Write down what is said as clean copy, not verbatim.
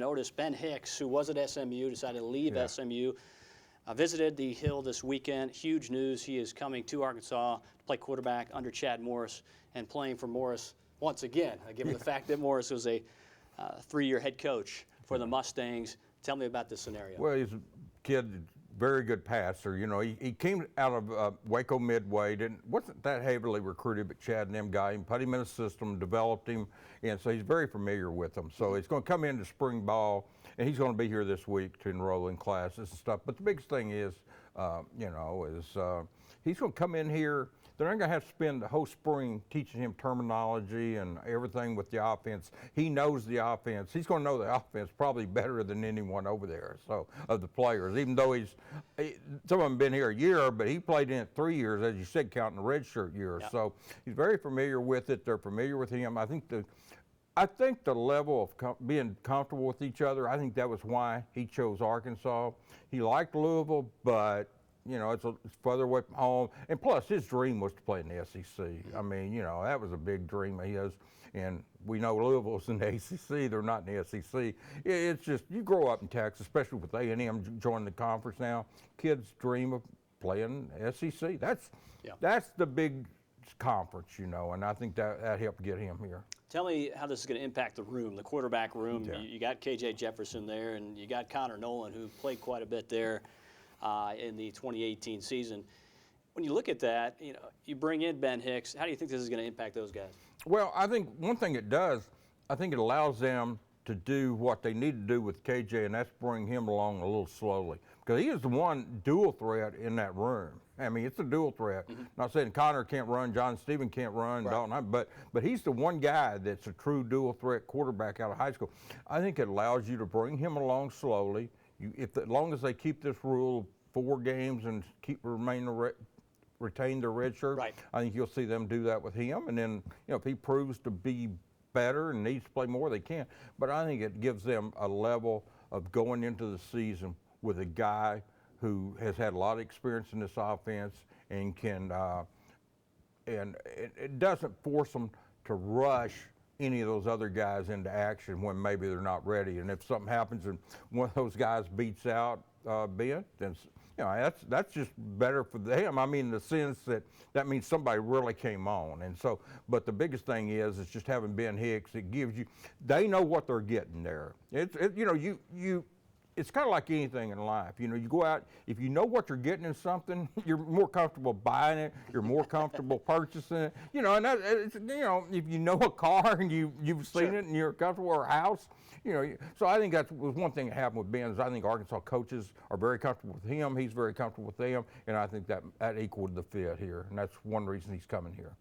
Otis, Ben Hicks, who was at SMU, decided to leave Yeah. SMU, visited the Hill this weekend. Huge news. He is coming to Arkansas to play quarterback under Chad Morris and playing for Morris once again, given the fact that Morris was a 3-year head coach for the Mustangs. Tell me about this scenario. Well, he's a kid, very good passer. You know, he came out of Waco Midway, wasn't that heavily recruited, but Chad and them got him, put him in a system, developed him, and so he's very familiar with them. So he's going to come into spring ball, and he's going to be here this week to enroll in classes and stuff. But the biggest thing is, he's going to come in here. They're not going to have to spend the whole spring teaching him terminology and everything with the offense. He knows the offense. He's going to know the offense probably better than anyone over there, so, of the players, even though some of them been here a year, but he played in it 3 years, as you said, counting the redshirt years. Yeah. So he's very familiar with it. They're familiar with him. I think the level of being comfortable with each other, I think that was why he chose Arkansas. He liked Louisville, but you know, it's further away from home. And plus, his dream was to play in the SEC. I mean, you know, that was a big dream of his. And we know Louisville's in the ACC. They're not in the SEC. It's just, you grow up in Texas, especially with A&M joining the conference now. Kids dream of playing SEC. That's the big conference, you know, and I think that helped get him here. Tell me how this is going to impact the room, the quarterback room. Yeah. You got KJ Jefferson there, and you got Connor Nolan, who played quite a bit there in the 2018 season. When you look at that, you know, you bring in Ben Hicks. How do you think this is going to impact those guys? Well, I think one thing it does, I think it allows them to do what they need to do with KJ, and that's bring him along a little slowly. Because he is the one dual threat in that room. I mean, it's a dual threat. Not saying Connor can't run, John Stephen can't run, Right. Dalton, but he's the one guy that's a true dual threat quarterback out of high school. I think it allows you to bring him along slowly. As long as they keep this rule of 4 games and retain their red shirt, Right. I think you'll see them do that with him. And then, you know, if he proves to be better and needs to play more, they can. But I think it gives them a level of going into the season with a guy who has had a lot of experience in this offense and can, and it doesn't force them to rush any of those other guys into action when maybe they're not ready. And if something happens and one of those guys beats out Ben, then, you know, that's just better for them. I mean, in the sense that means somebody really came on. And so, but the biggest thing is just having Ben Hicks. It gives you, they know what they're getting there. You know, it's kind of like anything in life. You know, you go out, if you know what you're getting in something, you're more comfortable buying it, you're more comfortable purchasing it. You know, and it's, you know, if you know a car and you've seen it and you're comfortable, or a house, you know. So I think that was one thing that happened with Ben, is I think Arkansas coaches are very comfortable with him, he's very comfortable with them, and I think that equaled the fit here, and that's one reason he's coming here.